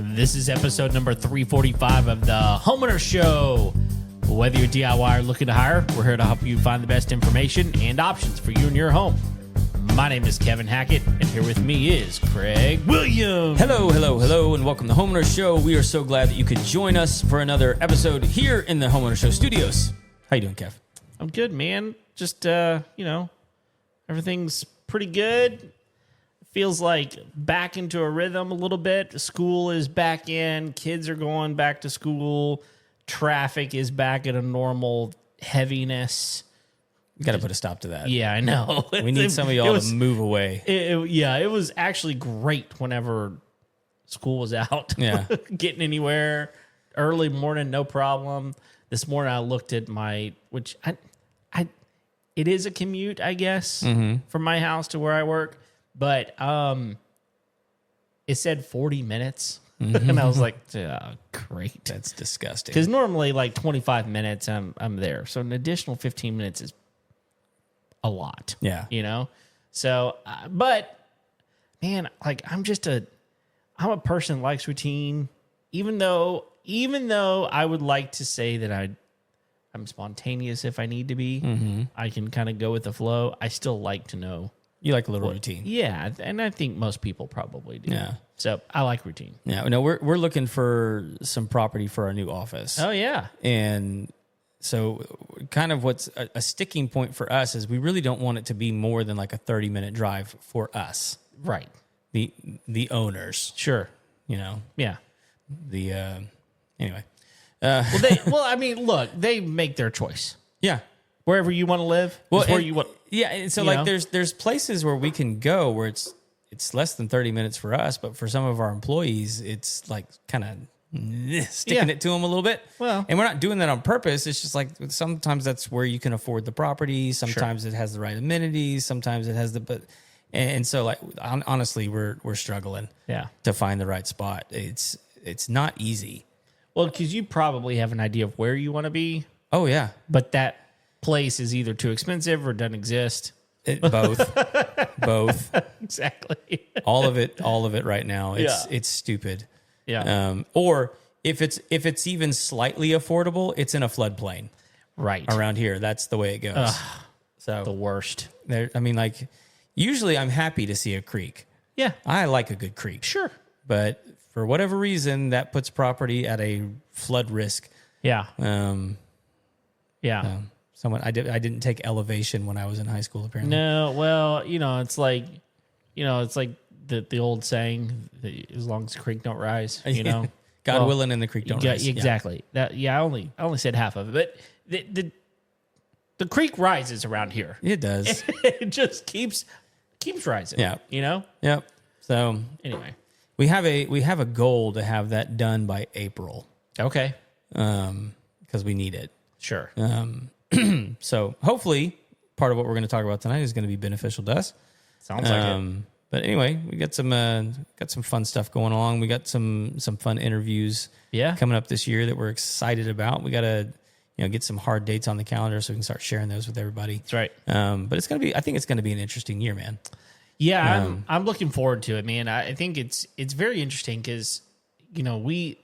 This is episode number 345 of the Homeowner Show. Whether you're DIY or looking to hire, we're here to help you find the best information and options for you and your home. My name is Kevin Hackett, and here with me is Craig Williams. Hello, and welcome to the Homeowner Show. We are so glad that you could join us for another episode here in the Homeowner Show studios. How you doing, Kev? I'm good, man. Just, everything's pretty good. Feels like back into a rhythm a little bit. School is back in. Kids are going back to school. Traffic is back at a normal heaviness. You got to put a stop to that. Yeah, I know. We need some of y'all to move away. It was actually great whenever school was out. Yeah. Getting anywhere. Early morning, no problem. This morning I looked at it is a commute, I guess, from my house to where I work. But it said 40 minutes. And I was like, oh, great. That's disgusting. Because normally like 25 minutes, I'm there. So an additional 15 minutes is a lot. Yeah. You know? So, but man, like I'm a person that likes routine. Even though I would like to say that I'm spontaneous if I need to be. I can kind of go with the flow. I still like to know. You like a little routine. Yeah, and I think most people probably do. Yeah. So I like routine. Yeah. No, we're looking for some property for our new office. Oh, yeah. And so kind of what's a sticking point for us is we really don't want it to be more than like a 30-minute drive for us. Right. The owners. Sure. You know? Yeah. Anyway. Look, they make their choice. Yeah. Wherever you want to live is where you want. Yeah, and so there's places where we can go where it's less than 30 minutes for us, but for some of our employees, it's like kind of sticking it to them a little bit. Well, and we're not doing that on purpose. It's just like sometimes that's where you can afford the property. Sometimes it has the right amenities. Sometimes it has and so like honestly, we're struggling. To find the right spot. It's not easy. Well, because you probably have an idea of where you want to be. Oh yeah, but that place is either too expensive or doesn't exist. Both. Exactly. all of it right now. It's stupid. Yeah. Or if it's even slightly affordable, it's in a floodplain. Right. Around here, that's the way it goes. So the worst. Usually I'm happy to see a creek. Yeah. I like a good creek. Sure. But for whatever reason, that puts property at a flood risk. Yeah. I didn't take elevation when I was in high school, apparently. No, well, it's like the old saying that as long as the creek don't rise, God willing and the creek don't rise. Exactly. I only said half of it, but the creek rises around here. It does. It just keeps rising. Yeah. Yep. So anyway, we have a goal to have that done by April. Okay. Because we need it. Sure. So hopefully part of what we're going to talk about tonight is going to be beneficial to us. Sounds like it. But anyway, we got some fun stuff going along. We got some fun interviews coming up this year that we're excited about. We got to get some hard dates on the calendar so we can start sharing those with everybody. That's right. But I think it's going to be an interesting year, man. Yeah, I'm looking forward to it, man. I think it's very interesting because I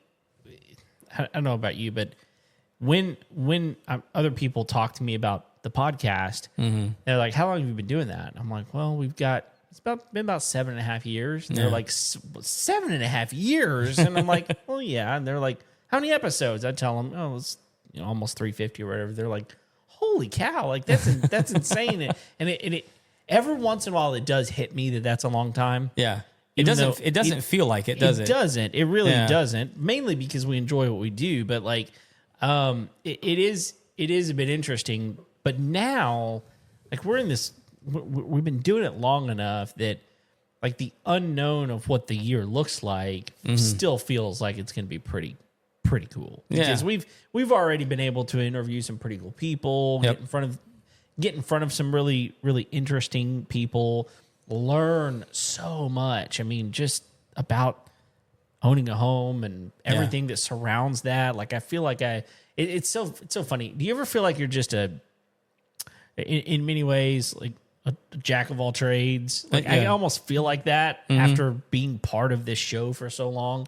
don't know about you, but when other people talk to me about the podcast, they're like, "How long have you been doing that?" I'm like, "Well, it's been about 7.5 years." And they're like, 7.5 years, and I'm like, "Well, yeah." And they're like, "How many episodes?" I tell them, "Oh, it's almost 350 or whatever." They're like, "Holy cow! Like that's insane!" And it every once in a while it does hit me that's a long time. Yeah. It doesn't feel like it, does it? It doesn't. It really doesn't. Mainly because we enjoy what we do, but like it is a bit interesting. But now, like we've been doing it long enough that like the unknown of what the year looks like still feels like it's going to be pretty cool. Because we've already been able to interview some pretty cool people, get in front of some really, really interesting people, learn so much. I mean, just about owning a home and everything that surrounds that. Like, I feel like it's so funny. Do you ever feel like you're just in many ways, like a jack of all trades? Like, I almost feel like that after being part of this show for so long.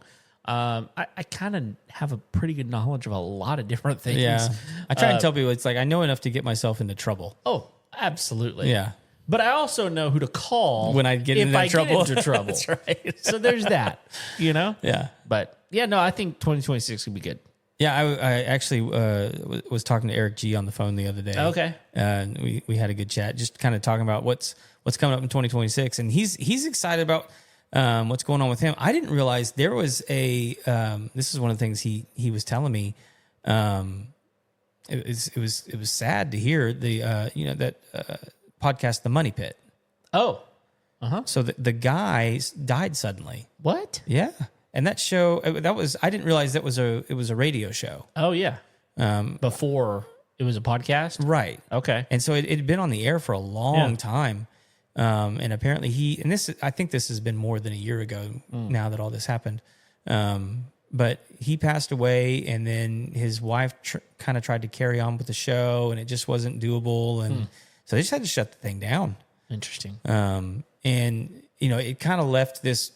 I kind of have a pretty good knowledge of a lot of different things. Yeah. I try and tell people it's like I know enough to get myself into trouble. Oh, absolutely. Yeah. But I also know who to call when I get into trouble. Get into trouble. That's right. So there's that, Yeah. But yeah, no, I think 2026 could be good. Yeah, I actually was talking to Eric G on the phone the other day. Okay. And we had a good chat, just kind of talking about what's coming up in 2026, and he's excited about what's going on with him. I didn't realize there was a. This is one of the things he was telling me. It was sad to hear the that podcast, The Money Pit. Oh. So the guy died suddenly. What? Yeah. And that show, I didn't realize it was a radio show. Oh, yeah. Before it was a podcast? Right. Okay. And so it had been on the air for a long time. And apparently I think this has been more than a year ago now that all this happened. But he passed away, and then his wife kind of tried to carry on with the show, and it just wasn't doable. And so they just had to shut the thing down. Interesting. And, it kind of left this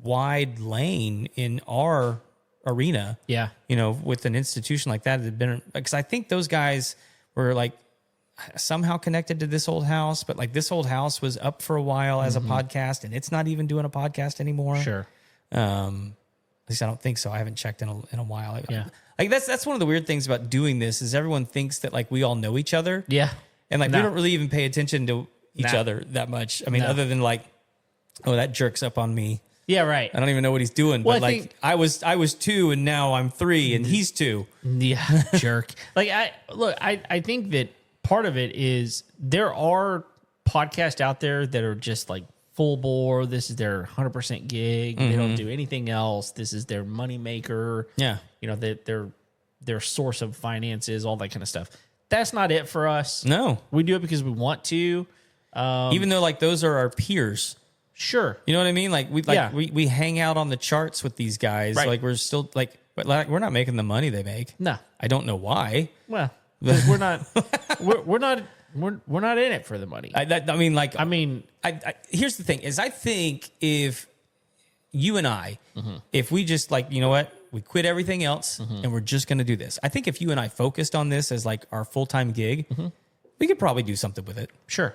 wide lane in our arena. Yeah. With an institution like that, had been, because I think those guys were like somehow connected to this old house, but like this old house was up for a while as a podcast, and it's not even doing a podcast anymore. Sure. At least I don't think so. I haven't checked in a while. Yeah. Like that's one of the weird things about doing this is everyone thinks that like we all know each other. Yeah. And like we don't really even pay attention to each other that much. I mean, other than like, oh, that jerk's up on me. Yeah, right. I don't even know what he's doing. Well, but I was 2 and now I'm 3 and he's 2. Yeah, jerk. Like I think that part of it is there are podcasts out there that are just like full bore. This is their 100% gig. They don't do anything else. This is their money maker. Yeah. Their source of finances, all that kind of stuff. That's not it for us. No. We do it because we want to. Even though like those are our peers. Sure. You know what I mean? Like we hang out on the charts with these guys. Right. Like we're still like, but like we're not making the money they make. No. I don't know why. Well, because we're not we're not in it for the money. Here's the thing is I think if you and I, if we just like, you know what, we quit everything else and we're just going to do this. I think if you and I focused on this as like our full-time gig, we could probably do something with it. Sure.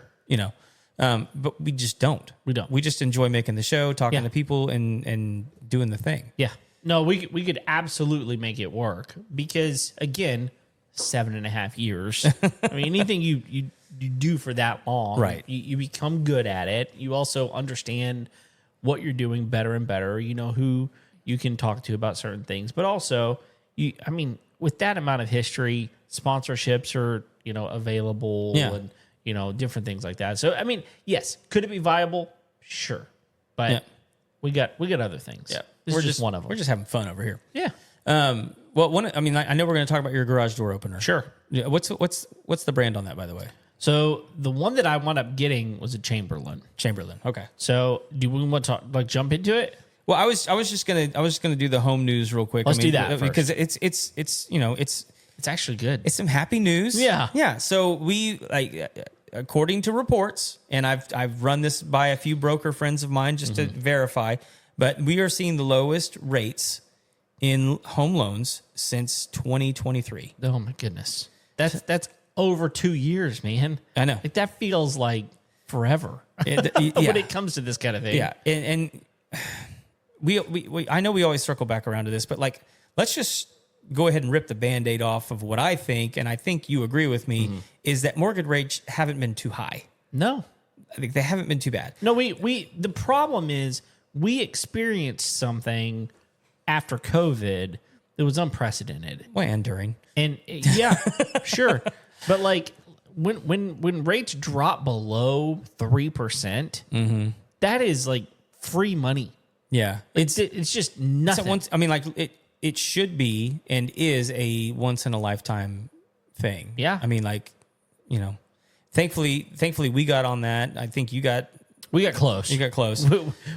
But we just don't. We don't. We just enjoy making the show, talking to people, and doing the thing. Yeah. No, we could absolutely make it work because, again, 7.5 years. I mean, anything you do for that long, right? You become good at it. You also understand what you're doing better and better. You know who you can talk to about certain things, but also, with that amount of history, sponsorships are available and different things like that. So, yes, could it be viable? Sure, but we got other things. Yeah, we're just one of them. We're just having fun over here. Yeah. I know we're going to talk about your garage door opener. Sure. Yeah. What's the brand on that, by the way? So the one that I wound up getting was a Chamberlain. Okay. So do we want to jump into it? Well, I was just gonna do the home news real quick. Let's do that first. Because it's actually good. It's some happy news. Yeah. So we according to reports, and I've run this by a few broker friends of mine just to verify, but we are seeing the lowest rates in home loans since 2023. Oh my goodness, that's over 2 years, man. I know. Like that feels like forever when it comes to this kind of thing. Yeah, and we I know we always circle back around to this, but like let's just go ahead and rip the Band-Aid off of what I think, and I think you agree with me, is that mortgage rates haven't been too high. No. I think they haven't been too bad. No, the problem is we experienced something after COVID that was unprecedented. Well, and during. And yeah, sure. But like when rates drop below 3%, that is like free money. Yeah. It's just nothing. It should be and is a once in a lifetime thing. Yeah. Thankfully we got on that. I think we got close. You got close.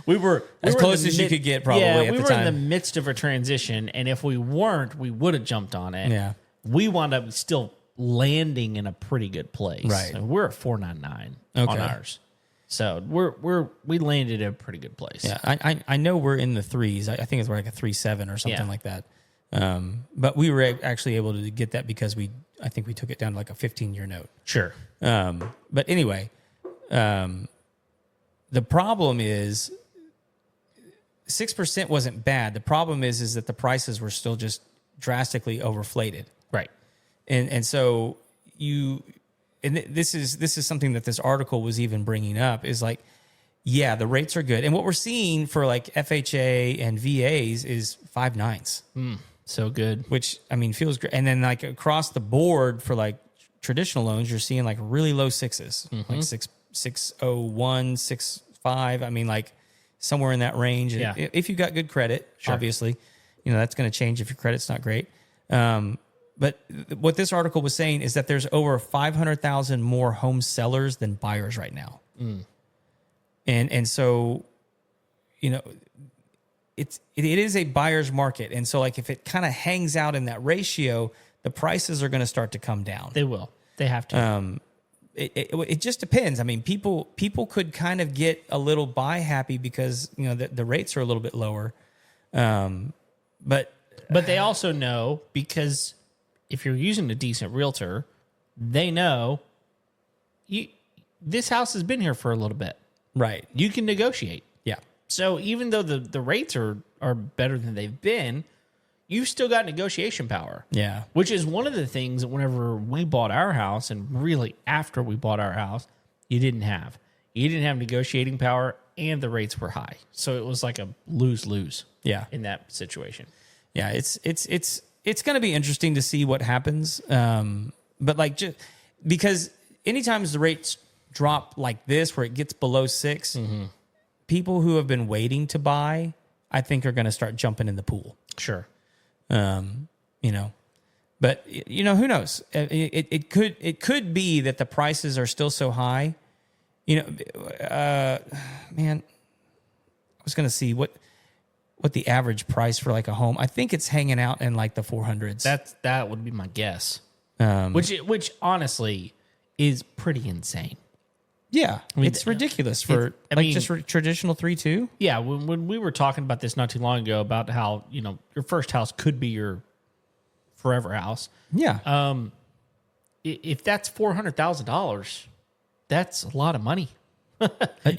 We were as close as you could get probably at the time. We were in the midst of a transition, and if we weren't, we would have jumped on it. Yeah. We wound up still landing in a pretty good place. Right. And we're at 499 on ours. So we landed in a pretty good place. Yeah, I know we're in the threes. I think it's like a 3.7 or something like that. But we were actually able to get that because I think we took it down to like a 15-year note. Sure. But anyway, the problem is 6% wasn't bad. The problem is that the prices were still just drastically overflated. Right. And so this is something that this article was even bringing up is like, yeah, the rates are good. And what we're seeing for like FHA and VAs is 5.9s. So good. Which, I mean, feels great. And then like across the board for like traditional loans, you're seeing like really low 6s, like 601, 6.5. I mean, like somewhere in that range. Yeah. If you got good credit, obviously, that's going to change if your credit's not great. But what this article was saying is that there's over 500,000 more home sellers than buyers right now. And so, it is a buyer's market. And so like if it kind of hangs out in that ratio, the prices are going to start to come down. They will. They have to. It just depends. I mean, people could kind of get a little buy happy because, the rates are a little bit lower. But they also know, because if you're using a decent realtor, they know this house has been here for a little bit. Right. You can negotiate. Yeah. So even though the rates are better than they've been, you've still got negotiation power. Yeah. Which is one of the things that whenever we bought our house, and really after we bought our house, you didn't have. You didn't have negotiating power, and the rates were high. So it was like a lose-lose. Yeah. In that situation. Yeah, it's going to be interesting to see what happens. But like, just because anytime the rates drop like this, where it gets below 6, people who have been waiting to buy, I think are going to start jumping in the pool. Sure. But who knows? It could be that the prices are still so high. Man, I was going to see what the average price for like a home. I think it's hanging out in like the 400s. That would be my guess. Which honestly is pretty insane. Yeah, I mean, it's ridiculous for just traditional 3.2. Yeah, when we were talking about this not too long ago about how your first house could be your forever house. Yeah. If that's $400,000, that's a lot of money.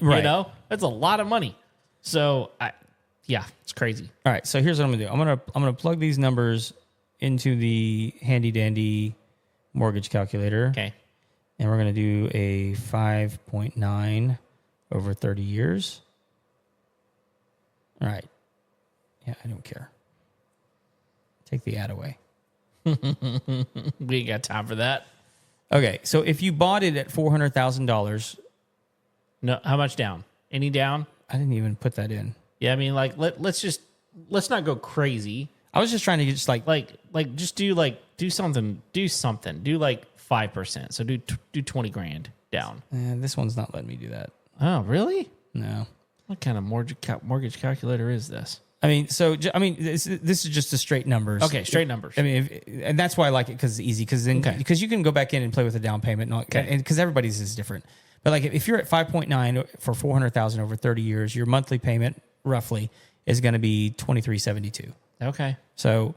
Right. That's a lot of money. So it's crazy. All right, so here's what I'm gonna do. I'm gonna plug these numbers into the handy dandy mortgage calculator. Okay. And we're going to do a 5.9 over 30 years. All right. Yeah, I don't care. Take the ad away. We ain't got time for that. Okay, so if you bought it at $400,000. No, how much down? Any down? I didn't even put that in. Yeah, I mean, like, let's not go crazy. I was just trying to just just do something. Do like 5%. So do $20,000 down. This one's not letting me do that. Oh, really? No. What kind of mortgage calculator is this? I mean, this is just the straight numbers. Okay, straight numbers. I mean, and that's why I like it because it's easy. Because you can go back in and play with the down payment, and because everybody's is different. But like if you're at 5.9 for $400,000 over 30 years, your monthly payment roughly is going to be $2,372. Okay. So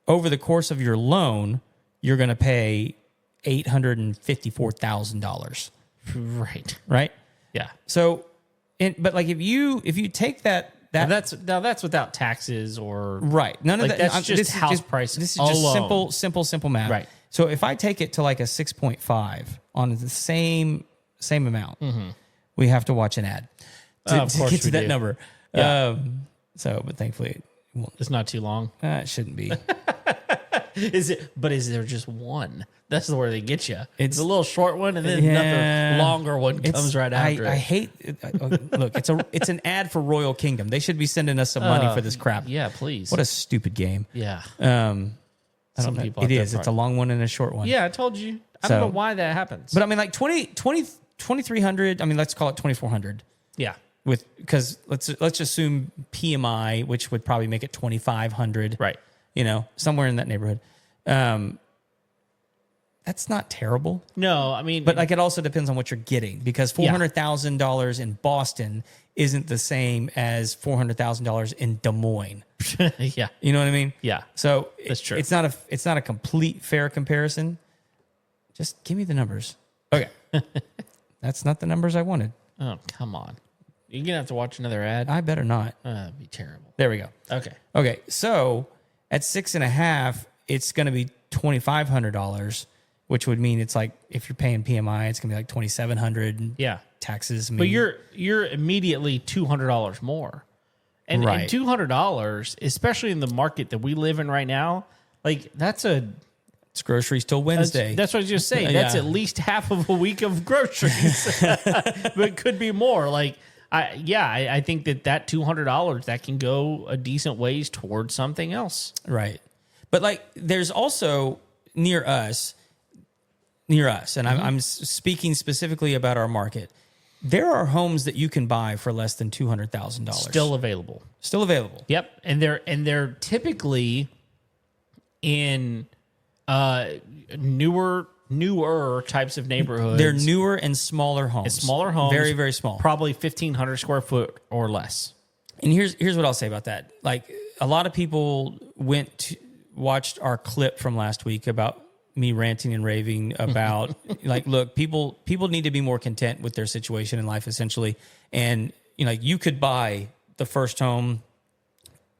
over the course of your loan, you're going to pay $854,000. Right. Right. Yeah. So, but like if you take that. That's without taxes or right. None of that. That's just house prices. This is just simple math. Right. So if I take it to like a 6.5 on the same amount, we have to watch an ad to get to that number. Yeah. But thankfully, it's not too long. It shouldn't be. Is it? But is there just one? That's where they get you. It's a little short one, and then another longer one comes right after. I hate. Look, it's an ad for Royal Kingdom. They should be sending us some money for this crap. Yeah, please. What a stupid game. Yeah. Some people. It is. It's a long one and a short one. Yeah, I told you. I don't know why that happens. But I mean, like 2,300. I mean, let's call it 2,400. Yeah. Because let's assume PMI, which would probably make it 2,500. Right. Somewhere in that neighborhood. that's not terrible. No, I mean, but like it also depends on what you're getting, because $400,000 in Boston isn't the same as $400,000 in Des Moines. Yeah, you know what I mean. Yeah, so that's true. It's not a complete fair comparison. Just give me the numbers. Okay, that's not the numbers I wanted. Oh, come on. You're going to have to watch another ad? I better not. That'd be terrible. There we go. Okay. So at 6.5, it's going to be $2,500, which would mean it's like, if you're paying PMI, it's going to be like $2,700. Yeah. Taxes. But you're immediately $200 more. And $200, especially in the market that we live in right now, like it's groceries till Wednesday. That's what I was just saying. That's at least half of a week of groceries. But it could be more. Like, I think that $200, that can go a decent ways towards something else. Right. But like, there's also near us, and I'm speaking specifically about our market. There are homes that you can buy for less than $200,000. Still available. Yep. And they're typically in newer types of neighborhoods. They're newer and smaller homes. Very, very small. Probably 1,500 square foot or less. And here's what I'll say about that. Like, a lot of people watched our clip from last week about me ranting and raving about like, look, people need to be more content with their situation in life, essentially. And you could buy the first home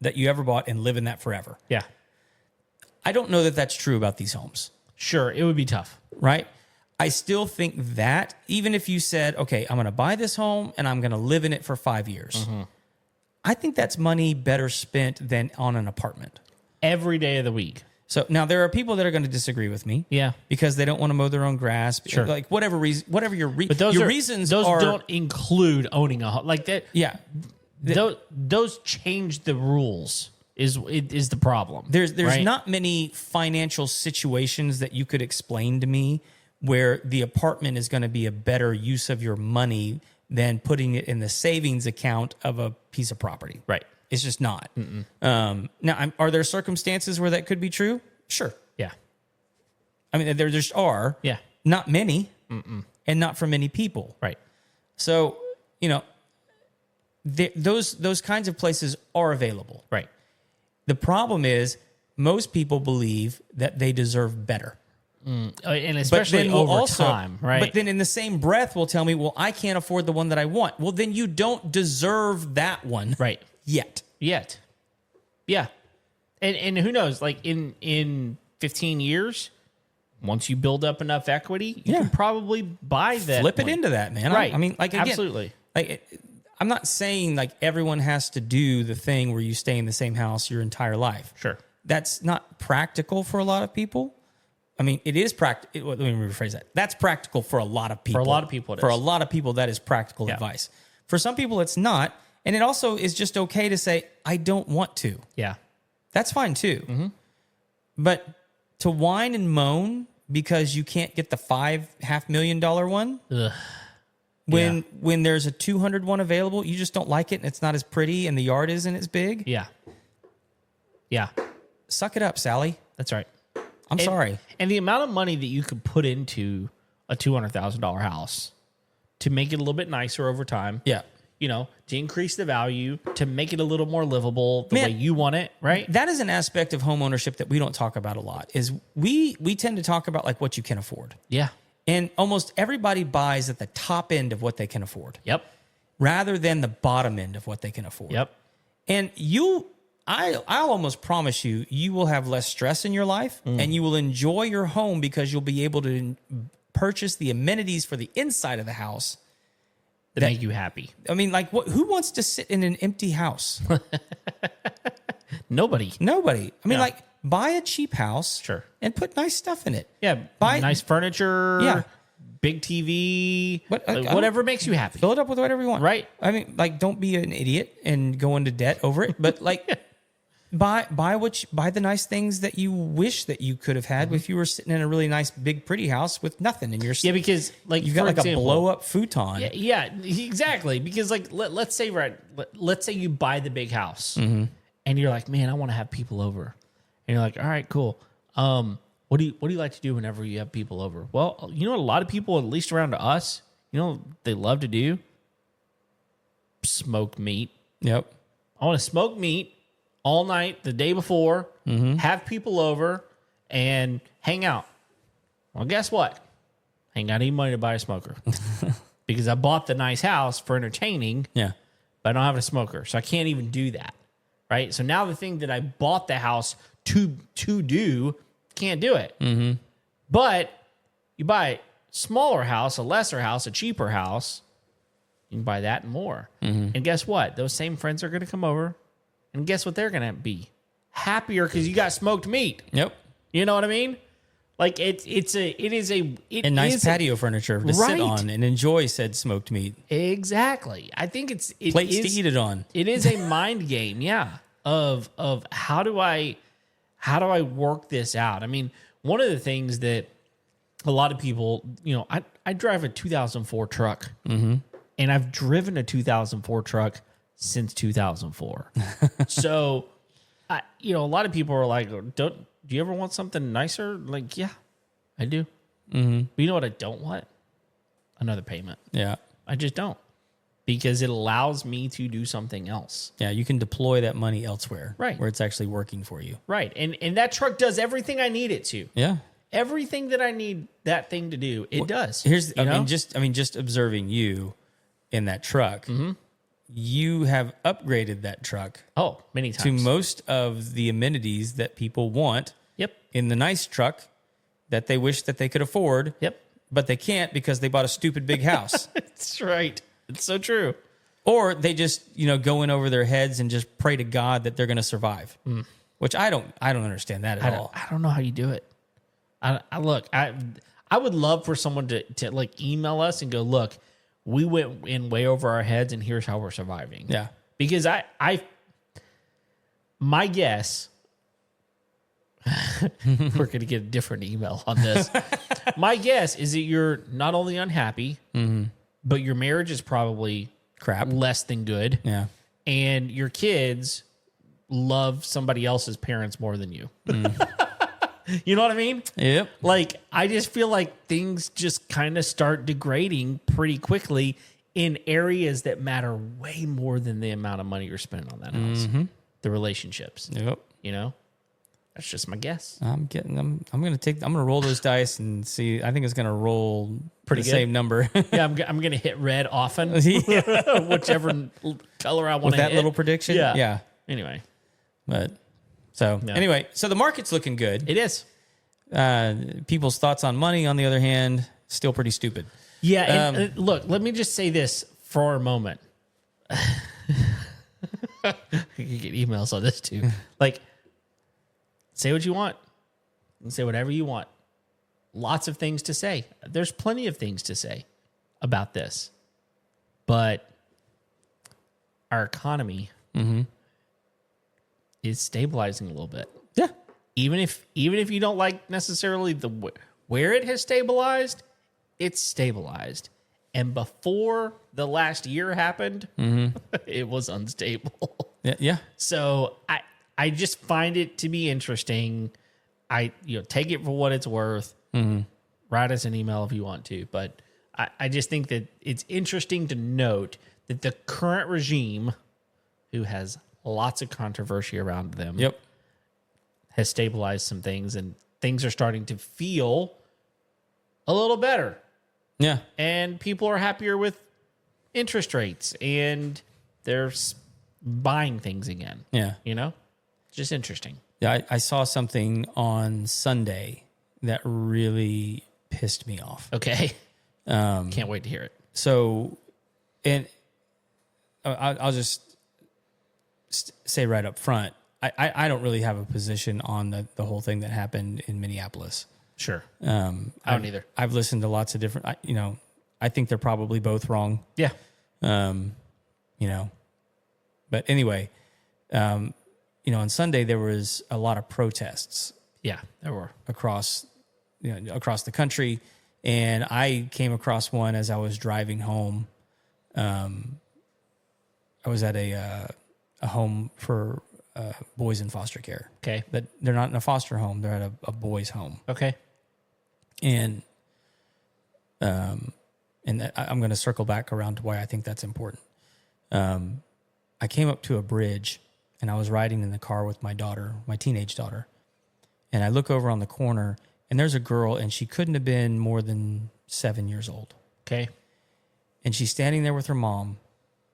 that you ever bought and live in that forever. Yeah. I don't know that that's true about these homes. Sure, it would be tough. Right? I still think that even if you said, okay, I'm going to buy this home and I'm going to live in it for 5 years, I think that's money better spent than on an apartment. Every day of the week. So now there are people that are going to disagree with me. Yeah. Because they don't want to mow their own grass. Sure. Like whatever your reasons those are. Don't include owning a home. Like that. Yeah. Those change the rules is the problem. There's right? not many financial situations that you could explain to me where the apartment is going to be a better use of your money than putting it in the savings account of a piece of property. Right. It's just not. Now, are there circumstances where that could be true? Sure. Yeah. I mean, there just are. Yeah. Not many, and not for many people. Right. So, those kinds of places are available. Right. The problem is most people believe that they deserve better. And especially over time, right? But then in the same breath will tell me, well, I can't afford the one that I want. Well, then you don't deserve that one. Right. Yet. Yeah. And who knows, like in 15 years, once you build up enough equity, you can probably buy that. Flip it into that, man. Right. I mean, like, again, absolutely. Like, I'm not saying like everyone has to do the thing where you stay in the same house your entire life. Sure. That's not practical for a lot of people. I mean, it is practical. Let me rephrase that. That's practical for a lot of people. For a lot of people, it is. For a lot of people, that is practical advice. For some people, it's not. And it also is just okay to say, I don't want to. Yeah. That's fine too. But to whine and moan because you can't get the $500,000 one, when there's a 200 one available, you just don't like it and it's not as pretty and the yard isn't as big. Yeah. Suck it up, Sally. That's right. I'm sorry. And the amount of money that you could put into a $200,000 house to make it a little bit nicer over time. Yeah. To increase the value, to make it a little more livable the way you want it, right? That is an aspect of home ownership that we don't talk about a lot. Is we tend to talk about like what you can afford. Yeah. And almost everybody buys at the top end of what they can afford. Yep. Rather than the bottom end of what they can afford. Yep. And I'll almost promise you will have less stress in your life and you will enjoy your home because you'll be able to purchase the amenities for the inside of the house that make you happy. I mean, like, who wants to sit in an empty house? Nobody. I mean, like, buy a cheap house. Sure. And put nice stuff in it. Yeah. Buy nice furniture. Yeah. Big TV. But, whatever makes you happy. Fill it up with whatever you want. Right. I mean, like, don't be an idiot and go into debt over it. But, like, buy the nice things that you wish that you could have had if you were sitting in a really nice, big, pretty house with nothing in your. Yeah, because like you've got like a blow up futon. Yeah, exactly. Because like let's say you buy the big house and you're like, man, I want to have people over, and you're like, all right, cool. what do you like to do whenever you have people over? Well, you know what a lot of people, at least around us, you know, they love to do? Smoke meat. Yep. I want to smoke meat all night the day before, have people over, and hang out. Well, guess what? I ain't got any money to buy a smoker because I bought the nice house for entertaining, Yeah. but I don't have a smoker, so I can't even do that, right? So now the thing that I bought the house to do, can't do it. Mm-hmm. But you buy a smaller house, a lesser house, a cheaper house, you can buy that and more. Mm-hmm. And guess what? Those same friends are going to come over, and guess what they're going to be? Happier because you got smoked meat. Yep. You know what I mean? Like it is a nice patio furniture to sit on and enjoy said smoked meat. Exactly. I think plates to eat it on. It is a mind game, yeah. Of how do I work this out? I mean, one of the things that a lot of people, you know, I drive a 2004 truck. Mm-hmm. And I've driven a 2004 truck since 2004. So, you know, a lot of people are like, do you ever want something nicer? Like, yeah, I do. Mm-hmm. But you know what I don't want? Another payment. Yeah. I just don't. Because it allows me to do something else. Yeah, you can deploy that money elsewhere. Right. Where it's actually working for you. Right. And that truck does everything I need it to. Yeah. Everything that I need that thing to do, it does. I mean, just observing you in that truck, you have upgraded that truck. Oh, many times. To most of the amenities that people want. Yep. In the nice truck that they wish that they could afford. Yep. But they can't because they bought a stupid big house. That's right. It's so true. Or they just, you know, go in over their heads and just pray to God that they're going to survive. Which I don't understand that at all. I don't know how you do it. I would love for someone to like email us and go, look, we went in way over our heads and here's how we're surviving. Yeah. Because my guess, we're going to get a different email on this. My guess is that you're not only unhappy, but your marriage is probably crap, less than good. Yeah. And your kids love somebody else's parents more than you. You know what I mean? Yep. Like, I just feel like things just kind of start degrading pretty quickly in areas that matter way more than the amount of money you're spending on that house. The relationships. Yep. You know? That's just my guess. I'm gonna roll those dice and see. I think it's gonna roll pretty the good. Same number. Yeah, I'm gonna hit red often. Whichever color I want to hit. With that little prediction? Yeah. Anyway. Anyway, so the market's looking good. It is. People's thoughts on money, on the other hand, still pretty stupid. Yeah, and look, let me just say this for a moment. You get emails on this too. Like, say what you want. And say whatever you want. Lots of things to say. There's plenty of things to say about this. But our economy is stabilizing a little bit. Yeah. Even if you don't like necessarily where it has stabilized, it's stabilized. And before the last year happened, it was unstable. Yeah. So I just find it to be interesting. Take it for what it's worth. Write us an email if you want to. But I just think that it's interesting to note that the current regime, who has lots of controversy around them, has stabilized some things, and things are starting to feel a little better. Yeah. And people are happier with interest rates, and they're buying things again. Yeah. You know? Just interesting. Yeah, I saw something on Sunday that really pissed me off. Okay. Can't wait to hear it. So, and I'll just say right up front, I don't really have a position on the whole thing that happened in Minneapolis. Sure. I don't either. I've listened to lots of different, I think they're probably both wrong. Yeah. But anyway, on Sunday there was a lot of protests. Yeah, there were across the country, and I came across one as I was driving home. I was at a home for boys in foster care. Okay. That they're not in a foster home; they're at a boys' home. Okay. And I'm going to circle back around to why I think that's important. I came up to a bridge, and I was riding in the car with my daughter, my teenage daughter, and I look over on the corner, and there's a girl, and she couldn't have been more than 7 years old. Okay. And she's standing there with her mom,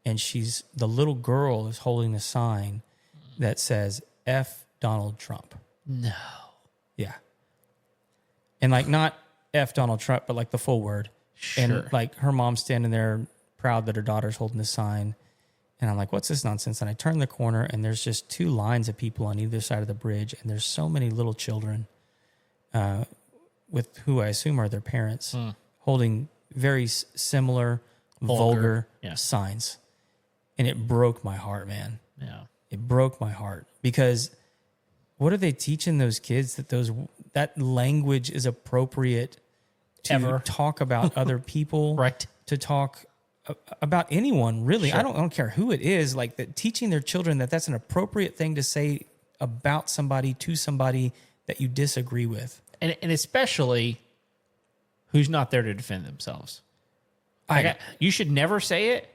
and the little girl is holding a sign that says F Donald Trump. No. Yeah. And like not F Donald Trump, but like the full word. Sure. And like her mom's standing there proud that her daughter's holding the sign. And I'm like, what's this nonsense? And I turn the corner, and there's just two lines of people on either side of the bridge. And there's so many little children with who I assume are their parents holding very similar, vulgar signs. And it broke my heart, man. Yeah. It broke my heart because what are they teaching those kids that language is appropriate to talk about other people, right? To talk about anyone, really. Sure. I don't care who it is. Like that, teaching their children that that's an appropriate thing to say about somebody to somebody that you disagree with, and especially who's not there to defend themselves. You should never say it,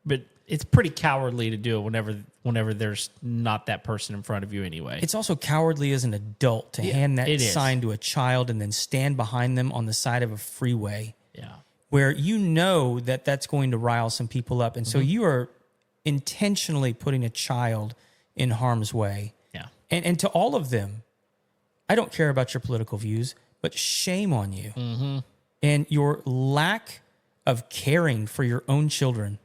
but it's pretty cowardly to do it whenever there's not that person in front of you anyway. It's also cowardly as an adult to hand that sign to a child and then stand behind them on the side of a freeway. Yeah. Where you know that that's going to rile some people up. And so you are intentionally putting a child in harm's way. Yeah. And to all of them, I don't care about your political views, but shame on you. Mm-hmm. And your lack of caring for your own children.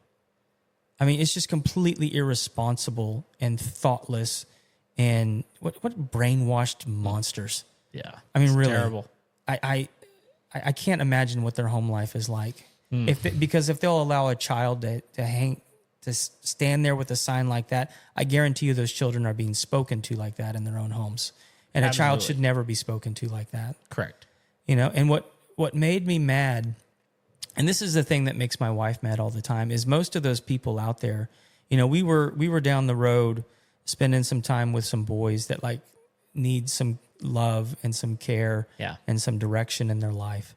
I mean, it's just completely irresponsible and thoughtless and what brainwashed monsters. Yeah. I mean, really. Terrible. I can't imagine what their home life is like. Because if they'll allow a child to stand there with a sign like that, I guarantee you those children are being spoken to like that in their own homes. And a child should never be spoken to like that. Correct. You know, and what made me mad, and this is the thing that makes my wife mad all the time, is most of those people out there, you know, we were down the road spending some time with some boys that like need some love and some care and some direction in their life.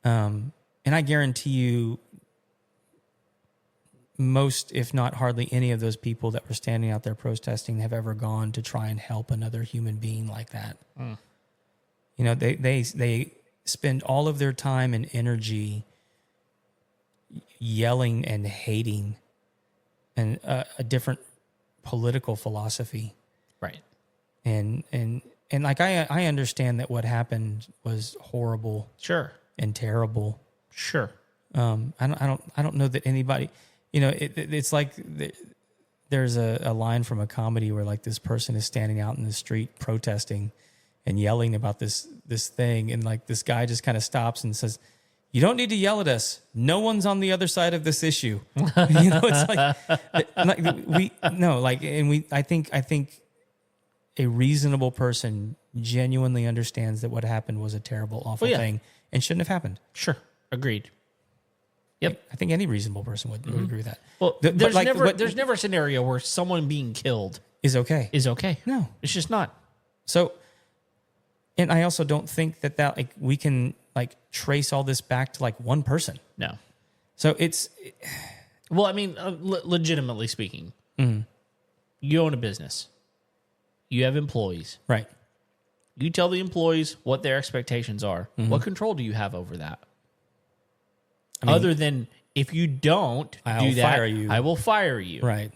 And I guarantee you most, if not hardly any of those people that were standing out there protesting have ever gone to try and help another human being like that. You know, they spend all of their time and energy yelling and hating and a different political philosophy. Right. And like I understand that what happened was horrible. Sure. And terrible. Sure. I don't know that anybody, you know, it's like there's a line from a comedy where like this person is standing out in the street protesting and yelling about this thing, and like this guy just kind of stops and says, "You don't need to yell at us. No one's on the other side of this issue." You know, it's I think a reasonable person genuinely understands that what happened was a terrible, awful thing and shouldn't have happened. Sure. Agreed. Yep. I think any reasonable person would agree with that. Well, there's never a scenario where someone being killed is okay. No, it's just not. So, and I also don't think that like we can like trace all this back to like one person. No. So it's, well, I mean, legitimately speaking, you own a business. You have employees. Right. You tell the employees what their expectations are. What control do you have over that? I mean, other than if you don't do that, I will fire you. Right.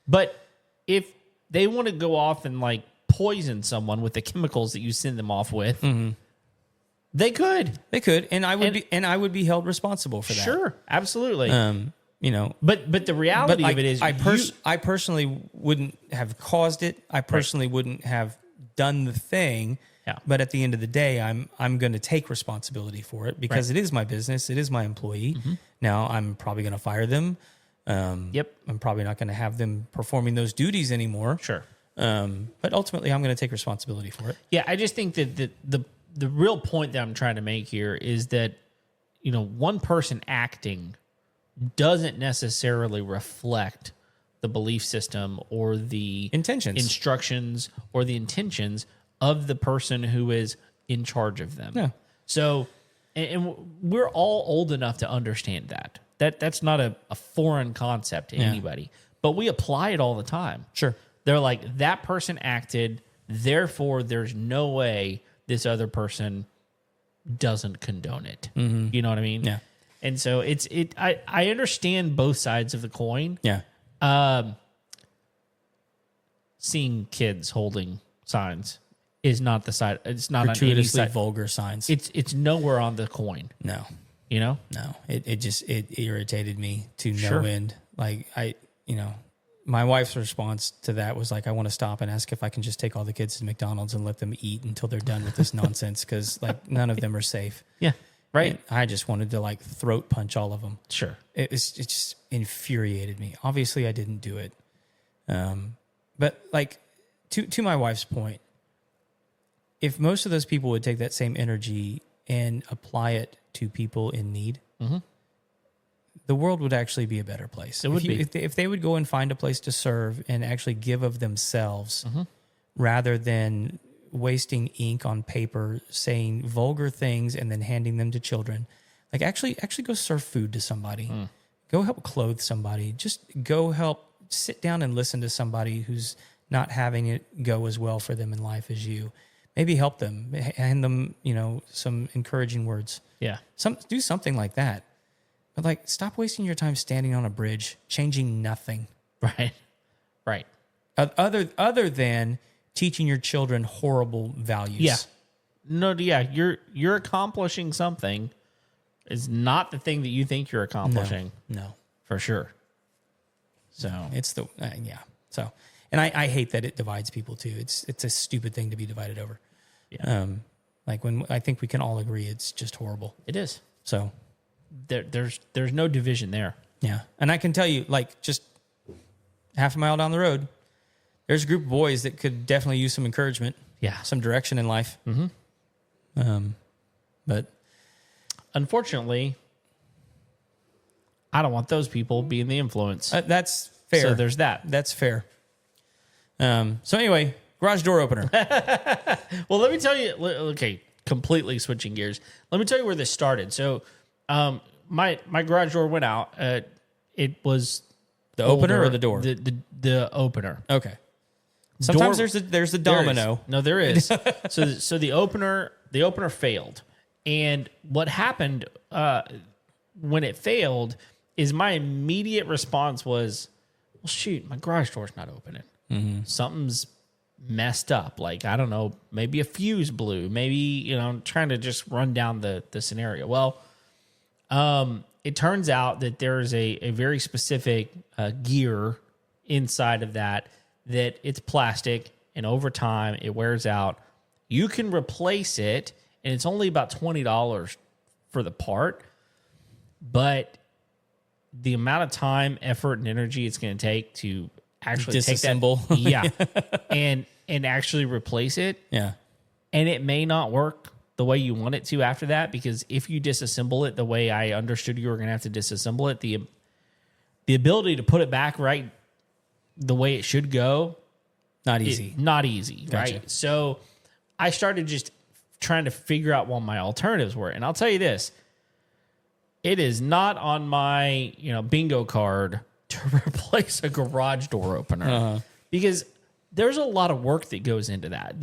But if they want to go off and like poison someone with the chemicals that you send them off with, they could. And I would be held responsible for that. Sure. Absolutely. You know, but the reality of it is, I personally wouldn't have caused it. I personally wouldn't have done the thing. Yeah. But at the end of the day, I'm going to take responsibility for it because it is my business. It is my employee. Now I'm probably going to fire them. I'm probably not going to have them performing those duties anymore. Sure. But ultimately, I'm going to take responsibility for it. Yeah, I just think that the real point that I'm trying to make here is that, you know, one person acting doesn't necessarily reflect the belief system or the intentions, instructions, or the intentions of the person who is in charge of them. Yeah. So, and we're all old enough to understand that. That's not a foreign concept to anybody, but we apply it all the time. Sure. They're like, that person acted, therefore there's no way this other person doesn't condone it. Mm-hmm. You know what I mean? Yeah. And so I understand both sides of the coin. Yeah. Seeing kids holding signs is not the side. It's not gratuitously on any side. vulgar signs. It's nowhere on the coin. No. You know? No. It irritated me to Sure. no end. Like my wife's response to that was like, I want to stop and ask if I can just take all the kids to McDonald's and let them eat until they're done with this nonsense, because like none of them are safe. Yeah. Right. And I just wanted to like throat punch all of them. Sure. It just infuriated me. Obviously, I didn't do it. But like to my wife's point, if most of those people would take that same energy and apply it to people in need, the world would actually be a better place. It would be. If they would go and find a place to serve and actually give of themselves rather than wasting ink on paper, saying vulgar things and then handing them to children. Like actually go serve food to somebody. Go help clothe somebody. Just go help sit down and listen to somebody who's not having it go as well for them in life as you. Maybe help them, hand them, some encouraging words. Yeah. Do something like that. But like, stop wasting your time standing on a bridge, changing nothing. Right. Right. Other than teaching your children horrible values. Yeah. No, yeah, you're accomplishing something. Is not the thing that you think you're accomplishing. No. For sure. So it's So, and I hate that it divides people too. It's a stupid thing to be divided over. Yeah. Like when I think we can all agree it's just horrible. It is. So there's no division there. Yeah. And I can tell you, like, just half a mile down the road, there's a group of boys that could definitely use some encouragement. Yeah. Some direction in life. But unfortunately, I don't want those people being the influence. That's fair. So there's that. That's fair. So anyway, garage door opener. Well, let me tell you. Okay, completely switching gears. Let me tell you where this started. So, my garage door went out. It was the opener or the door? The opener. Okay. Sometimes there's a domino. No, there is. so the opener failed, and what happened when it failed is my immediate response was, well, shoot, my garage door's not opening. Something's messed up. Like, I don't know, maybe a fuse blew. Maybe, I'm trying to just run down the scenario. Well, it turns out that there's a very specific gear inside of that it's plastic, and over time it wears out. You can replace it, and it's only about $20 for the part, but the amount of time, effort, and energy it's going to take to actually disassemble, take that, and actually replace it, and it may not work the way you want it to after that, because if you disassemble it the way I understood you were going to have to disassemble it, the ability to put it back right the way it should go, not easy. Gotcha. Right? So I started just trying to figure out what my alternatives were. And I'll tell you this, it is not on my, bingo card to replace a garage door opener, because there's a lot of work that goes into that.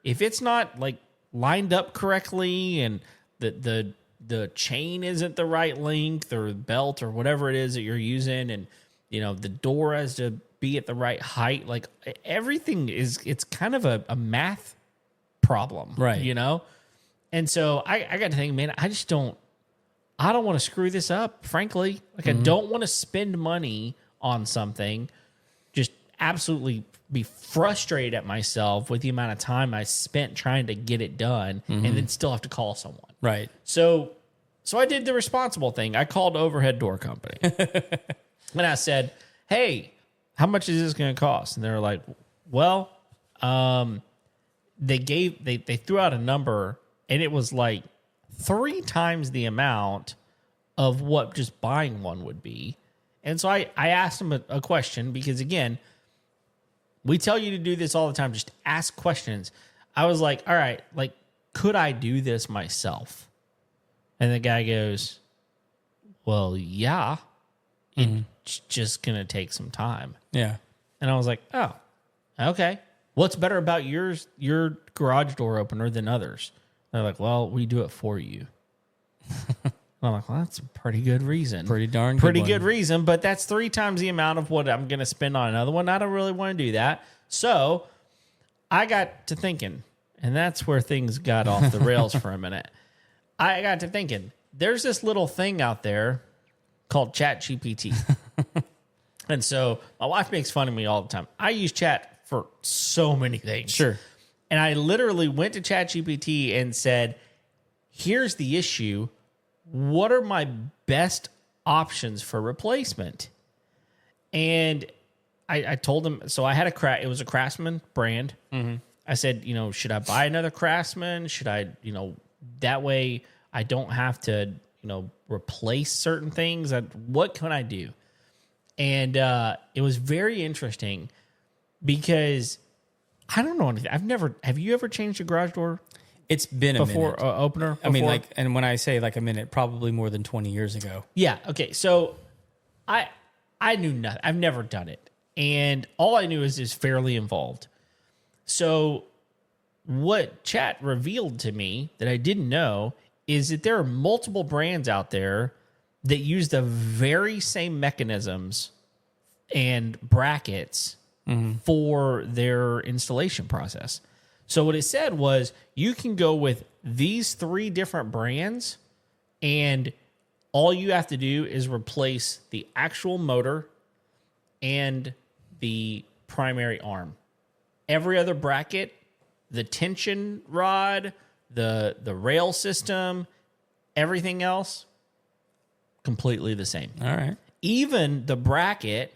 If it's not like lined up correctly, and the chain isn't the right length, or belt, or whatever it is that you're using, and the door has to be at the right height. Like, everything it's kind of a math problem, right? And so I got to think, man, I don't want to screw this up, frankly. Like, I don't want to spend money on something, just absolutely be frustrated at myself with the amount of time I spent trying to get it done, and then still have to call someone. Right. So I did the responsible thing. I called Overhead Door Company. And I said, hey, how much is this going to cost? And they were like, well, they threw out a number, and it was like 3 times the amount of what just buying one would be. And so I asked him a question because, again, we tell you to do this all the time. Just ask questions. I was like, all right, like, could I do this myself? And the guy goes, well, yeah. It's just going to take some time. Yeah. And I was like, oh, okay. What's better about your garage door opener than others? They're like, well, we do it for you. I'm like, well, that's a pretty good reason. Pretty good reason, but that's 3 times the amount of what I'm going to spend on another one. I don't really want to do that. So I got to thinking, and that's where things got off the rails for a minute. I got to thinking, there's this little thing out there called ChatGPT. And so my wife makes fun of me all the time. I use chat for so many things. Sure. And I literally went to ChatGPT and said, here's the issue. What are my best options for replacement? And I told him, so I had it was a Craftsman brand. I said, should I buy another Craftsman? Should I, that way I don't have to, replace certain things. What can I do? And it was very interesting because I don't know anything. Have you ever changed a garage door? It's been a minute. Opener? I mean, and when I say like a minute, probably more than 20 years ago. Yeah. Okay. So I knew nothing. I've never done it. And all I knew is fairly involved. So what chat revealed to me that I didn't know is that there are multiple brands out there that use the very same mechanisms and brackets for their installation process. So what it said was you can go with these 3 different brands, and all you have to do is replace the actual motor and the primary arm. Every other bracket, the tension rod, the rail system, everything else, completely the same. All right. Even the bracket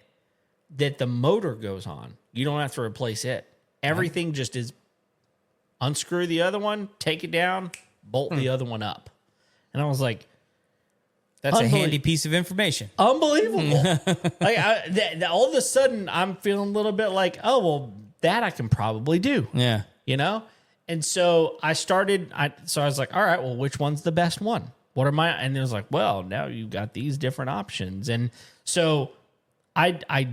that the motor goes on, you don't have to replace it. Everything just is unscrew the other one, take it down, bolt the other one up. And I was like, that's a handy piece of information. Unbelievable. All of a sudden, I'm feeling a little bit like, oh, well, that I can probably do. Yeah. And so I started, I was like, all right, well, which one's the best one? What are my, and it was like, well, now you've got these different options. And so I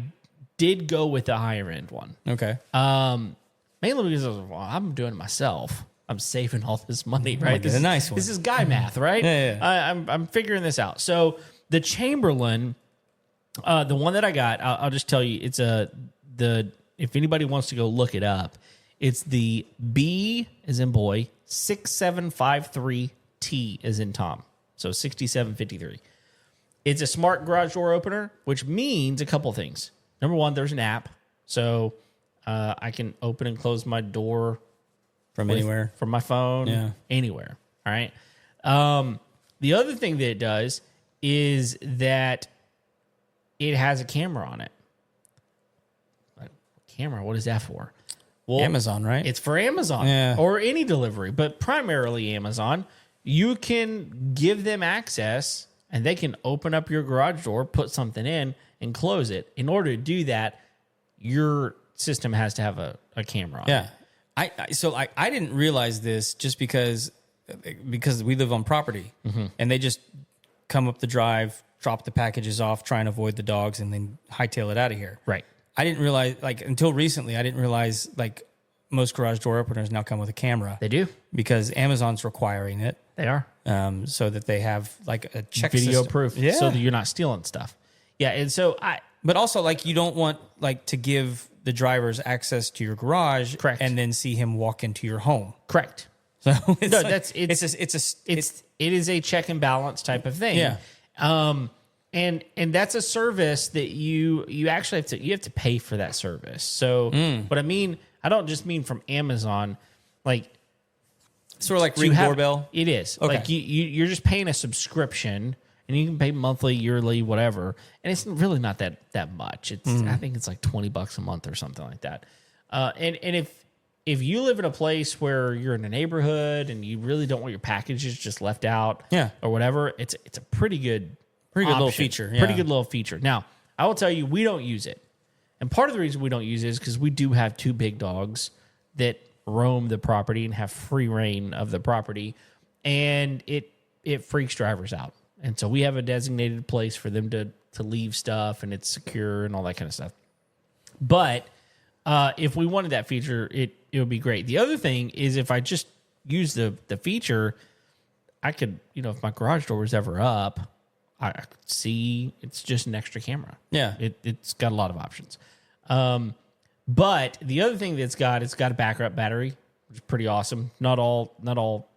did go with the higher end one. Okay. Mainly because I was like, well, I'm doing it myself. I'm saving all this money, right? This is a nice one. This is guy math, right? Yeah. I'm figuring this out. So the Chamberlain, the one that I got, I'll just tell you, it's if anybody wants to go look it up, it's the B as in boy, 6753T as in Tom. So 6753. It's a smart garage door opener, which means a couple things. Number one, there's an app. So I can open and close my door from anywhere, from my phone, anywhere. All right. The other thing that it does is that it has a camera on it. Camera, what is that for? Well, Amazon, right? It's for Amazon or any delivery, but primarily Amazon. You can give them access and they can open up your garage door, put something in, and close it. In order to do that, your system has to have a camera on it. I didn't realize this just because we live on property and they just come up the drive, drop the packages off, try and avoid the dogs, and then hightail it out of here. Right. I didn't realize, until recently, I didn't realize, most garage door openers now come with a camera. They do. Because Amazon's requiring it. They are. So that they have, a check video system. proof. Yeah. So that you're not stealing stuff. Yeah, and so But also, you don't want, to give the drivers access to your garage. Correct. And then see him walk into your home. Correct. So it is a check and balance type of thing. Yeah. And that's a service that you actually have to pay for that service. So what I mean, I don't just mean from Amazon, sort of like Ring doorbell. It is. Okay. You're just paying a subscription, and you can pay monthly, yearly, whatever. And it's really not that much. It's I think it's $20 a month or something like that. And if you live in a place where you're in a neighborhood and you really don't want your packages just left out, or whatever, it's a pretty good little feature. Yeah. Pretty good little feature. Now, I will tell you, we don't use it. And part of the reason we don't use it is because we do have 2 big dogs that roam the property and have free reign of the property. And it freaks drivers out. And so we have a designated place for them to leave stuff, and it's secure and all that kind of stuff. But if we wanted that feature, it would be great. The other thing is if I just use the feature, I could, if my garage door was ever up, I could see it's just an extra camera. Yeah. It's got a lot of options. But the other thing it's got a backup battery, which is pretty awesome. Not all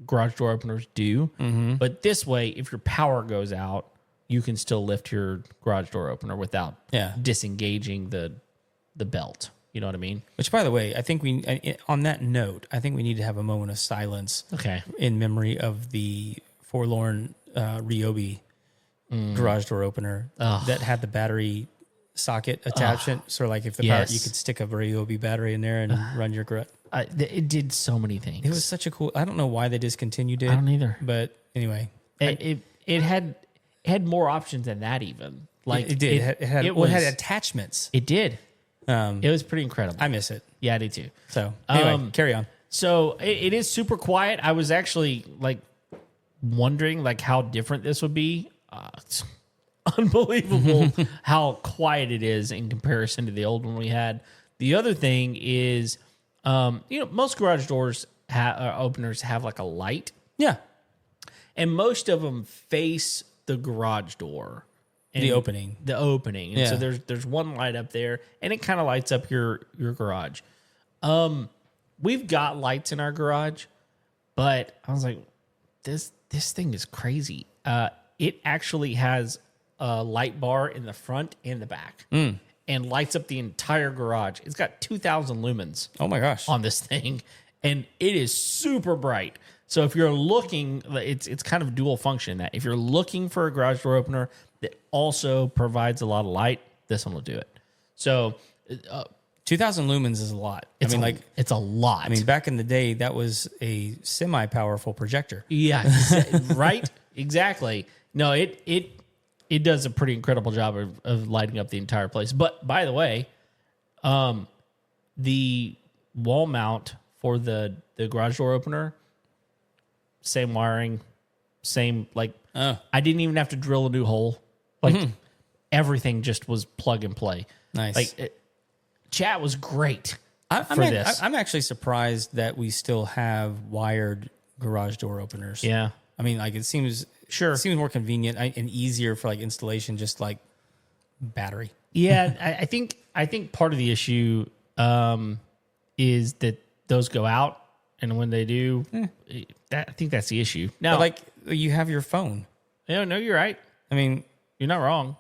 garage door openers do. Mm-hmm. But this way, if your power goes out, you can still lift your garage door opener without disengaging the belt. You know what I mean? Which, by the way, I think on that note, I think we need to have a moment of silence in memory of the forlorn Ryobi garage door opener that had the battery socket attachment. So, like, if the power, you could stick a Ryobi battery in there and run your garage. It did so many things. It was such a cool. I don't know why they discontinued it. I don't either. But anyway, it had more options than that. Even like it did. It had attachments. It did. It was pretty incredible. I miss it. Yeah, I do too. So anyway, carry on. So it is super quiet. I was actually like wondering like how different this would be. It's unbelievable how quiet it is in comparison to the old one we had. The other thing is, most garage doors openers have like a light. Yeah, and most of them face the garage door. The opening. And so there's one light up there, and it kind of lights up your garage. We've got lights in our garage, but I was like, this thing is crazy. It actually has a light bar in the front and the back, and lights up the entire garage. It's got 2,000 lumens. Oh my gosh! On this thing, and it is super bright. So if you're looking, it's kind of dual function. That if you're looking for a garage door opener that also provides a lot of light, this one will do it. So 2,000 lumens is a lot. It's a lot. I mean, back in the day, that was a semi-powerful projector. Yeah, right? Exactly. No, it does a pretty incredible job of lighting up the entire place. But by the way, the wall mount for the garage door opener, same wiring, same I didn't even have to drill a new hole. Everything just was plug and play. Nice. Chat was great this. I'm actually surprised that we still have wired garage door openers. Yeah. I mean, it seems more convenient and easier for installation, just like battery. Yeah, I think part of the issue is that those go out, and when they do, I think that's the issue. Now, but you have your phone. No, you're right. I mean, you're not wrong.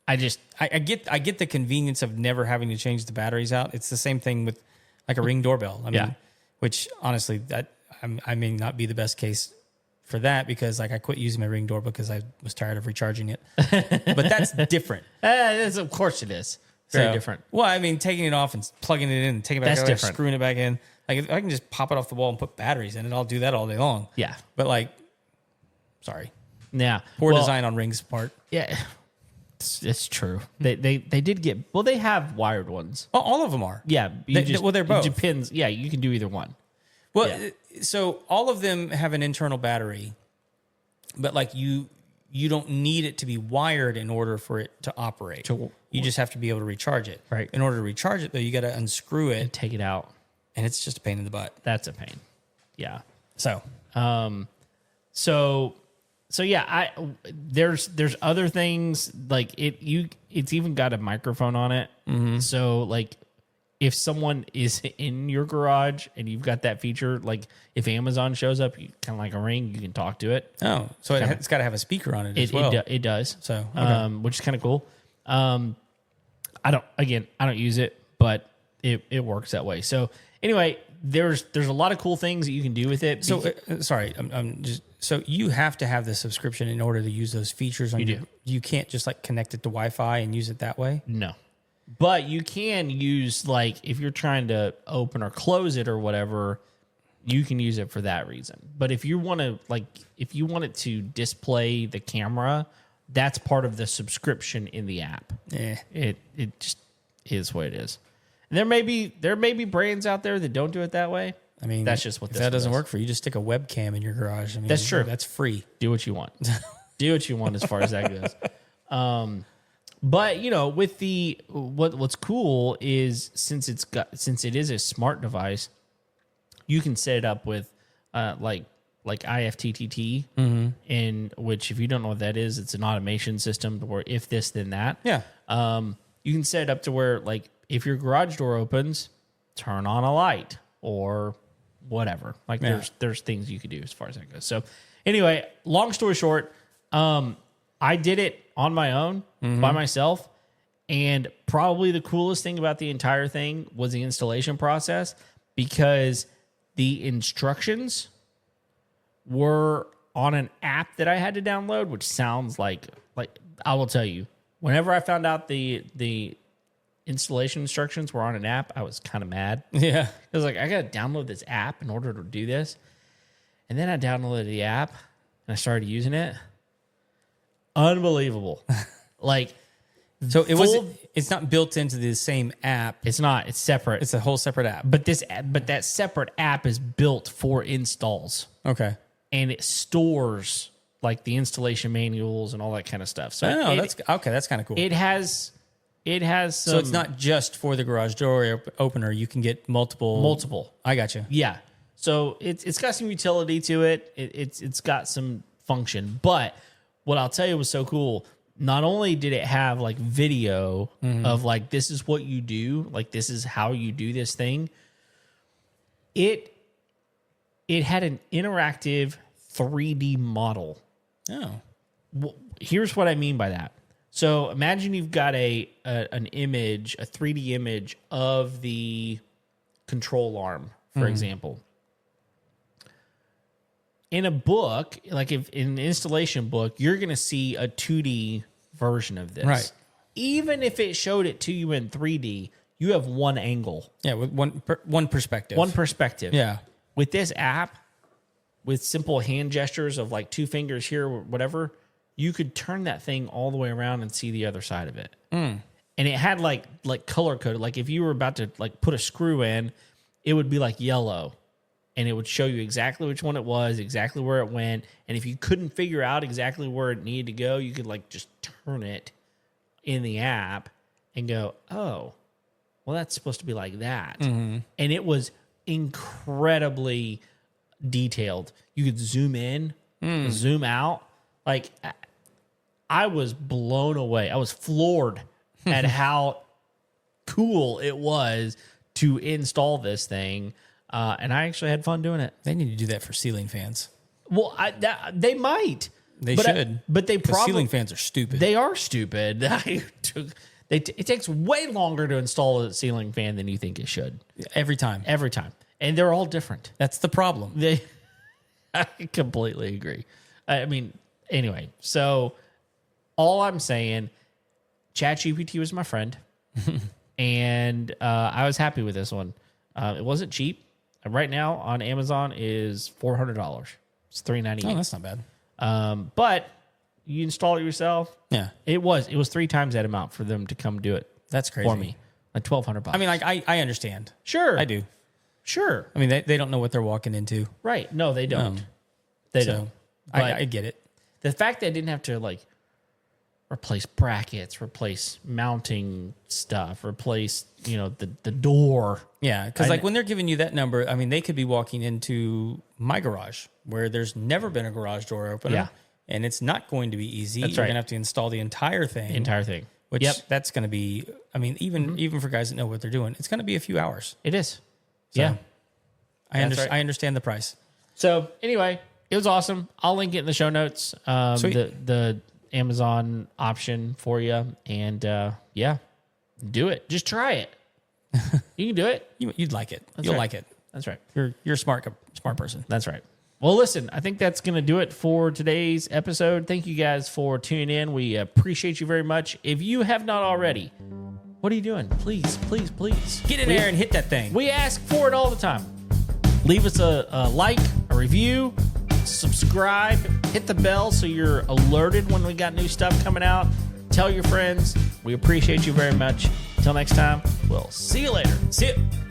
I get the convenience of never having to change the batteries out. It's the same thing with a Ring doorbell. I mean, which honestly, that I may not be the best case for that because I quit using my Ring doorbell because I was tired of recharging it. But that's different. Of course it is. Very different. Well, I mean, taking it off and plugging it in and taking it back out, different. Screwing it back in. If I can just pop it off the wall and put batteries in it, I'll do that all day long. Yeah. But sorry. Yeah. Poor design on Ring's part. Yeah. It's true. They did get, they have wired ones. Oh, all of them are. Yeah. They're both. It depends. Yeah, you can do either one. Well, so all of them have an internal battery, but you don't need it to be wired in order for it to operate. You just have to be able to recharge it. Right. In order to recharge it, though, you got to unscrew it and take it out. And it's just a pain in the butt. That's a pain. Yeah. So yeah, there's other things it's even got a microphone on it. Mm-hmm. So if someone is in your garage and you've got that feature, if Amazon shows up, you kind of like a Ring, you can talk to it. Oh, so it's got to have a speaker on it as well. It does. So okay. Which is kind of cool. I don't use it, but it works that way. So anyway, there's a lot of cool things that you can do with it. So sorry, I'm just. So you have to have the subscription in order to use those features. You can't just connect it to Wi-Fi and use it that way. No, but you can use if you're trying to open or close it or whatever, you can use it for that reason. But if you want to if you want it to display the camera, that's part of the subscription in the app. Yeah. It just is what it is. And there may be brands out there that don't do it that way. I mean, that's just what if that doesn't work for you, just stick a webcam in your garage. I mean, that's true. That's free. Do what you want. Do what you want as far as that goes. But you know, with the what's cool is since it is a smart device, you can set it up with like IFTTT, in which, if you don't know what that is, it's an automation system where if this then that. Yeah. You can set it up to where, like, if your garage door opens, turn on a light or whatever. Like there's things you could do as far as that goes. So anyway, long story short, I did it on my own by myself. And probably the coolest thing about the entire thing was the installation process, because the instructions were on an app that I had to download, which sounds like I will tell you, whenever I found out the installation instructions were on an app, I was kind of mad. Yeah. I was like, I got to download this app in order to do this. And then I downloaded the app and I started using it. Unbelievable. Like, so it's not built into the same app. It's not. It's separate. It's a whole separate app. But that separate app is built for installs. Okay. And it stores like the installation manuals and all that kind of stuff. So that's okay. That's kind of cool. It has some, so it's not just for the garage door opener. You can get multiple. I got you. Yeah. So it's got some utility to it. It's got some function. But what I'll tell you was so cool. Not only did it have like video of like, this is what you do, like this is how you do this thing. It had an interactive 3D model. Oh. Well, here's what I mean by that. So imagine you've got an image, a 3D image of the control arm, for example. In a book, like if in an installation book, you're going to see a 2D version of this. Right. Even if it showed it to you in 3D, you have one angle. Yeah, with one perspective. One perspective. Yeah. With this app, with simple hand gestures of like 2 fingers here or whatever, you could turn that thing all the way around and see the other side of it. And it had like color coded. Like if you were about to like put a screw in, it would be like yellow. And it would show you exactly which one it was, exactly where it went. And if you couldn't figure out exactly where it needed to go, you could like just turn it in the app and go, oh, well, that's supposed to be like that. And it was incredibly detailed. You could zoom in, zoom out. Like, I was blown away. I was floored at how cool it was to install this thing. And I actually had fun doing it. They need to do that for ceiling fans. Well, they might. They should. But they probably... ceiling fans are stupid. They are stupid. It takes way longer to install a ceiling fan than you think it should. Every time. And they're all different. That's the problem. I completely agree. I mean, anyway, so all I'm saying, ChatGPT was my friend. And I was happy with this one. It wasn't cheap. Right now on Amazon is $400. It's $398. Oh, that's not bad. But you install it yourself. Yeah, it was 3 times that amount for them to come do it. That's crazy for me. Like $1,200. I mean, like I understand. Sure, I do. Sure. I mean, they don't know what they're walking into. Right? No, they don't. They don't. I get it. The fact that I didn't have to like replace brackets, replace mounting stuff, replace the door. Yeah, because like when they're giving you that number, I mean, they could be walking into my garage where there's never been a garage door opener. Yeah. And it's not going to be easy. That's You're right. going to have to install the entire thing. Which that's going to be, I mean, even for guys that know what they're doing, it's going to be a few hours. It is. So, yeah. I understand the price. So anyway, it was awesome. I'll link it in the show notes. The Amazon option for you. And do it. Just try it. You can do it. You'd like it. That's You'll right. like it. That's right. You're a smart person. That's right. Well, listen, I think that's going to do it for today's episode. Thank you guys for tuning in. We appreciate you very much. If you have not already, what are you doing? Please Get in there and hit that thing. We ask for it all the time. Leave us a like, a review, subscribe, hit the bell so you're alerted when we got new stuff coming out. Tell your friends. We appreciate you very much. Until next time, we'll see you later. See you.